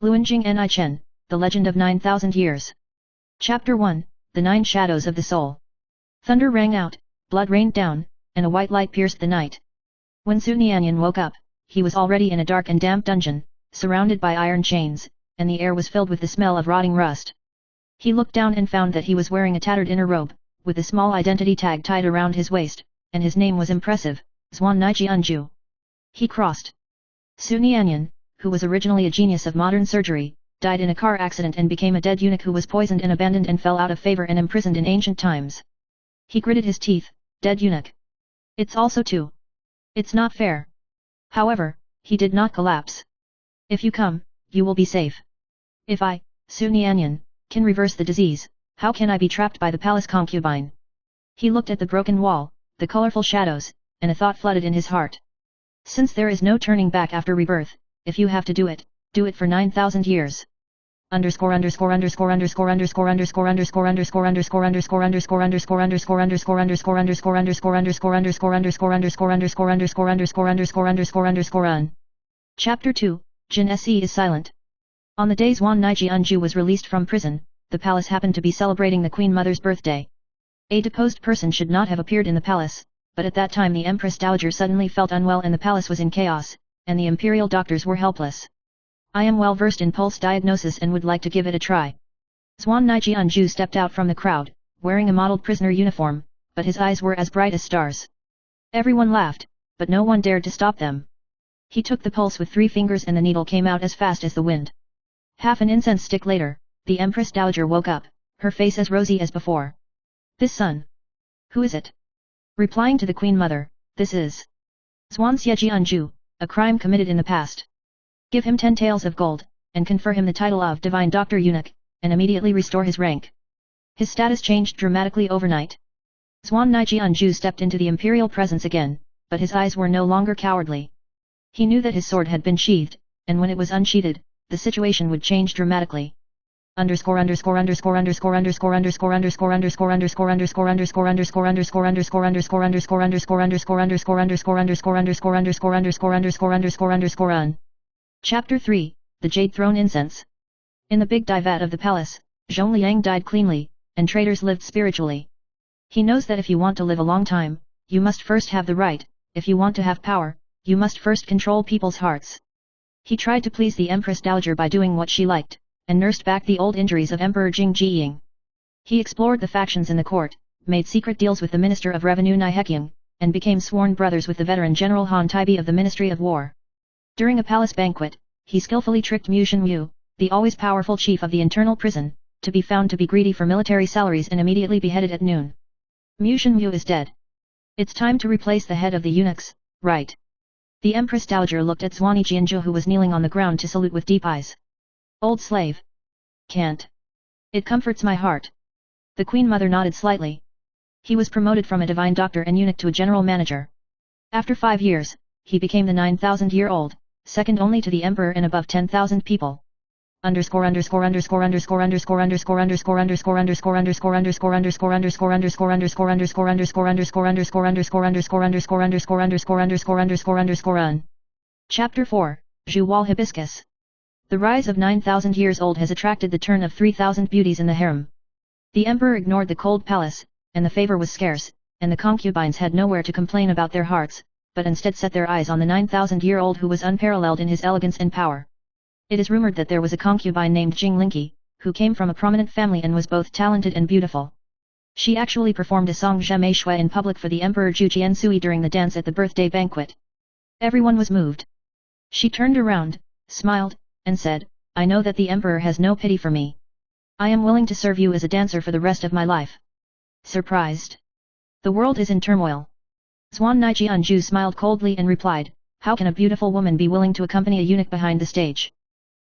Luan, Jing and Chen, The Legend of 9,000 Years. Chapter 1, The 9 Shadows of the Soul. Thunder rang out, blood rained down, and a white light pierced the night. When Su Nianyan woke up, he was already in a dark and damp dungeon, surrounded by iron chains, and the air was filled with the smell of rotting rust. He looked down and found that he was wearing a tattered inner robe, with a small identity tag tied around his waist, and his name was impressive, Zhuan Nijianju. He crossed. Su Nianyan, who was originally a genius of modern surgery, died in a car accident and became a dead eunuch who was poisoned and abandoned and fell out of favor and imprisoned in ancient times. He gritted his teeth, dead eunuch. It's also too. It's not fair. However, he did not collapse. If you come, you will be safe. If I, Su Nianyan, can reverse the disease, how can I be trapped by the palace concubine? He looked at the broken wall, the colorful shadows, and a thought flooded in his heart. Since there is no turning back after rebirth, if you have to do it for 9,000 years. Chapter 2, Jin Se is silent. On the day Zhuan Nijianju was released from prison, the palace happened to be celebrating the Queen Mother's birthday. A deposed person should not have appeared in the palace, but at that time the Empress Dowager suddenly felt unwell and the palace was in chaos, and the imperial doctors were helpless. I am well versed in pulse diagnosis and would like to give it a try. Zhuan Nijianju stepped out from the crowd, wearing a modeled prisoner uniform, but his eyes were as bright as stars. Everyone laughed, but no one dared to stop them. He took the pulse with 3 fingers and the needle came out as fast as the wind. Half an incense stick later, the Empress Dowager woke up, her face as rosy as before. This son. Who is it? Replying to the Queen Mother, this is Zhuan Xiejianju, a crime committed in the past. Give him 10 taels of gold, and confer him the title of Divine Doctor Eunuch, and immediately restore his rank. His status changed dramatically overnight. Zhuan Nijianju stepped into the imperial presence again, but his eyes were no longer cowardly. He knew that his sword had been sheathed, and when it was unsheathed, the situation would change dramatically. Chapter 3, The Jade Throne Incense. In the big divat of the palace, Zhongliang died cleanly, and traitors lived spiritually. He knows that if you want to live a long time, you must first have the right, if you want to have power, you must first control people's hearts. He tried to please the Empress Dowager by doing what she liked, and nursed back the old injuries of Emperor Jing. He explored the factions in the court, made secret deals with the Minister of Revenue Naihekyang, and became sworn brothers with the veteran General Han Taibi of the Ministry of War. During a palace banquet, he skillfully tricked Mu Shenwu, the always powerful chief of the internal prison, to be found to be greedy for military salaries and immediately beheaded at noon. Mu Shenwu is dead. It's time to replace the head of the eunuchs, right? The Empress Dowager looked at Zhuan Nijianju who was kneeling on the ground to salute with deep eyes. Old slave. Can't. It comforts my heart. The Queen Mother nodded slightly. He was promoted from a divine doctor and eunuch to a general manager. After 5 years, he became the 9,000-year-old, second only to the emperor and above 10,000 people. Chapter 4, Zhu Wal Hibiscus. The rise of 9,000 years old has attracted the turn of 3,000 beauties in the harem. The emperor ignored the cold palace, and the favor was scarce, and the concubines had nowhere to complain about their hearts, but instead set their eyes on the 9,000-year-old who was unparalleled in his elegance and power. It is rumored that there was a concubine named Jing who came from a prominent family and was both talented and beautiful. She actually performed a song Zhe Shui in public for the Emperor Zhu Jiansui during the dance at the birthday banquet. Everyone was moved. She turned around, smiled, and said, I know that the Emperor has no pity for me. I am willing to serve you as a dancer for the rest of my life. Surprised? The world is in turmoil. Zhuan Nijianju smiled coldly and replied, how can a beautiful woman be willing to accompany a eunuch behind the stage?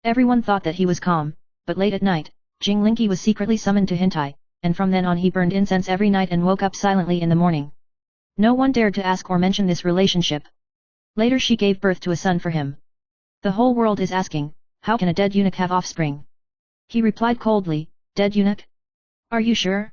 Everyone thought that he was calm, but late at night, Jing Linqi was secretly summoned to Hintai, and from then on he burned incense every night and woke up silently in the morning. No one dared to ask or mention this relationship. Later she gave birth to a son for him. The whole world is asking, how can a dead eunuch have offspring? He replied coldly, dead eunuch? Are you sure?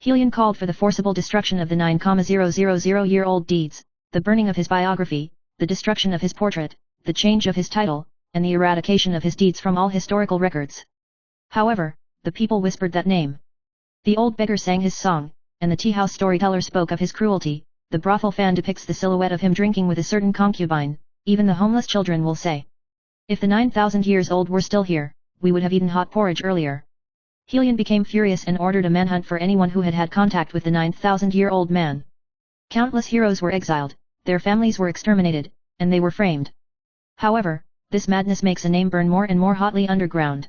Helion called for the forcible destruction of the 9,000-year-old deeds, the burning of his biography, the destruction of his portrait, the change of his title, and the eradication of his deeds from all historical records. However, the people whispered that name. The old beggar sang his song, and the tea-house storyteller spoke of his cruelty, the brothel fan depicts the silhouette of him drinking with a certain concubine, even the homeless children will say. If the 9,000 years old were still here, we would have eaten hot porridge earlier. Helion became furious and ordered a manhunt for anyone who had had contact with the 9,000-year-old man. Countless heroes were exiled, their families were exterminated, and they were framed. However, this madness makes a name burn more and more hotly underground.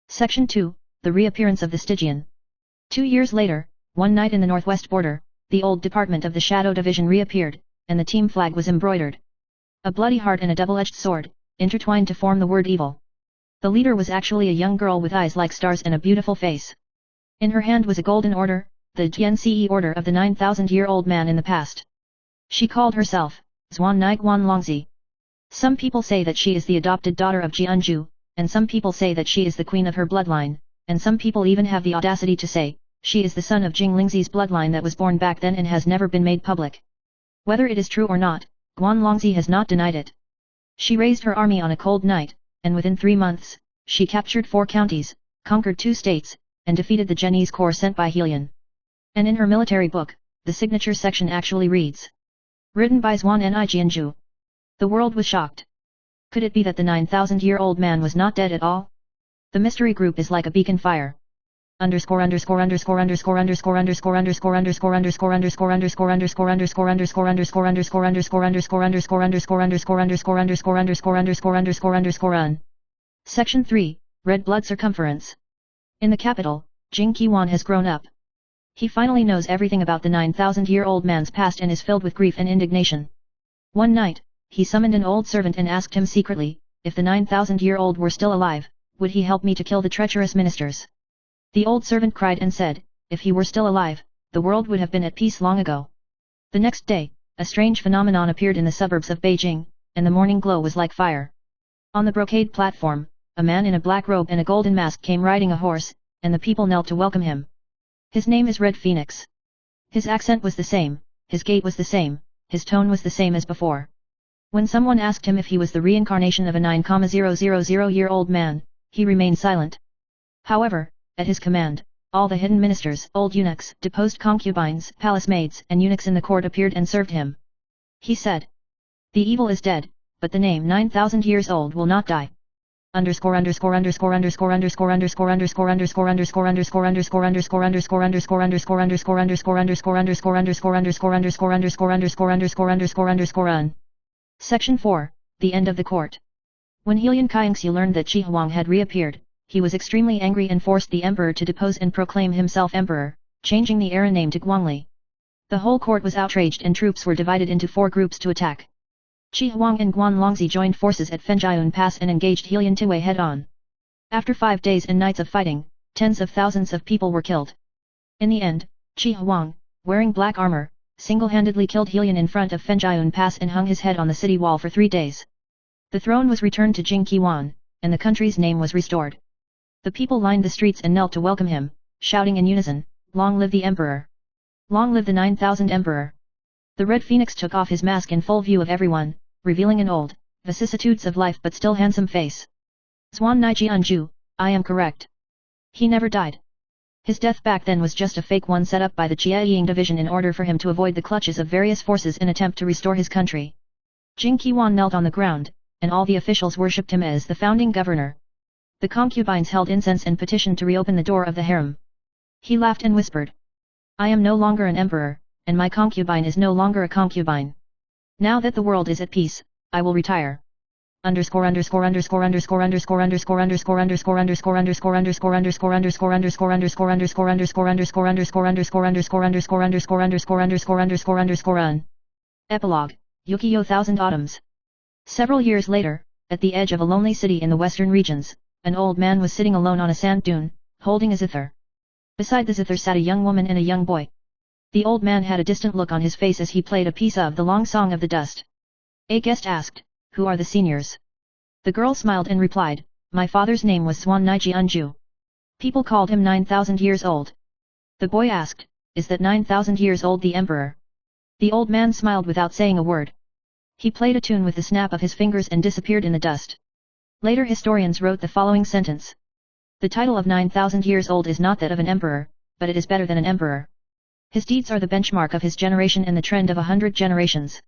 Section 2, The Reappearance of the Stygian. 2 years later, one night in the northwest border, the old department of the Shadow Division reappeared, and the team flag was embroidered. A bloody heart and a double-edged sword, intertwined to form the word evil. The leader was actually a young girl with eyes like stars and a beautiful face. In her hand was a golden order, the Jiance order of the 9,000-year-old man in the past. She called herself, Zhuan Nai Guan Longzi. Some people say that she is the adopted daughter of Jianzhu, and some people say that she is the queen of her bloodline, and some people even have the audacity to say, she is the son of Jing Lingzi's bloodline that was born back then and has never been made public. Whether it is true or not, Guan Longzi has not denied it. She raised her army on a cold night, and within 3 months, she captured 4 counties, conquered 2 states, and defeated the Chinese corps sent by Helion. And in her military book, the signature section actually reads, written by Zhuan Ni Jianzhu. The world was shocked. Could it be that the 9,000-year-old man was not dead at all? The mystery group is like a beacon fire. Section 3, Red Blood Circumference. In the capital, Jing Qiwan has grown up. He finally knows everything about the 9,000-year-old man's past and is filled with grief and indignation. One night, he summoned an old servant and asked him secretly, if the 9,000-year-old were still alive, would he help me to kill the treacherous ministers? The old servant cried and said, if he were still alive, the world would have been at peace long ago. The next day, a strange phenomenon appeared in the suburbs of Beijing, and the morning glow was like fire. On the brocade platform, a man in a black robe and a golden mask came riding a horse, and the people knelt to welcome him. His name is Red Phoenix. His accent was the same, his gait was the same, his tone was the same as before. When someone asked him if he was the reincarnation of a 9,000-year-old man, he remained silent. However, at his command, all the hidden ministers, old eunuchs, deposed concubines, palace maids, and eunuchs in the court appeared and served him. He said, the evil is dead, but the name 9,000 years old will not die. Section 4, The End of the Court. When Helion Kaiangxu learned that Qi Huang had reappeared, he was extremely angry and forced the emperor to depose and proclaim himself emperor, changing the era name to Guangli. The whole court was outraged and troops were divided into 4 groups to attack. Qi Huang and Guan Longzi joined forces at Fenjiayun Pass and engaged Helion Tiwei head-on. After 5 days and nights of fighting, tens of thousands of people were killed. In the end, Qi Huang, wearing black armor, single-handedly killed Helion in front of Fenjiayun Pass and hung his head on the city wall for 3 days. The throne was returned to Jing Qiwan, and the country's name was restored. The people lined the streets and knelt to welcome him, shouting in unison, "Long live the Emperor! Long live the 9,000 Emperor!" The Red Phoenix took off his mask in full view of everyone, revealing an old, vicissitudes of life but still handsome face. Zhuan Nai Jianzhu, I am correct. He never died. His death back then was just a fake one set up by the Jiaying division in order for him to avoid the clutches of various forces in attempt to restore his country. Jing Qiwan knelt on the ground, and all the officials worshipped him as the founding governor. The concubines held incense and petitioned to reopen the door of the harem. He laughed and whispered, "I am no longer an emperor, and my concubine is no longer a concubine. Now that the world is at peace, I will retire." Epilogue, Yukiyo 1000 Autumns. Several years later, at the edge of a lonely city in the western regions, an old man was sitting alone on a sand dune, holding a zither. Beside the zither sat a young woman and a young boy. The old man had a distant look on his face as he played a piece of the long song of the dust. A guest asked, "Who are the seniors?" The girl smiled and replied, "My father's name was Swan Niji Unju. People called him 9,000 years old." The boy asked, "Is that 9,000 years old the emperor?" The old man smiled without saying a word. He played a tune with the snap of his fingers and disappeared in the dust. Later historians wrote the following sentence. The title of 9,000 years old is not that of an emperor, but it is better than an emperor. His deeds are the benchmark of his generation and the trend of 100 generations.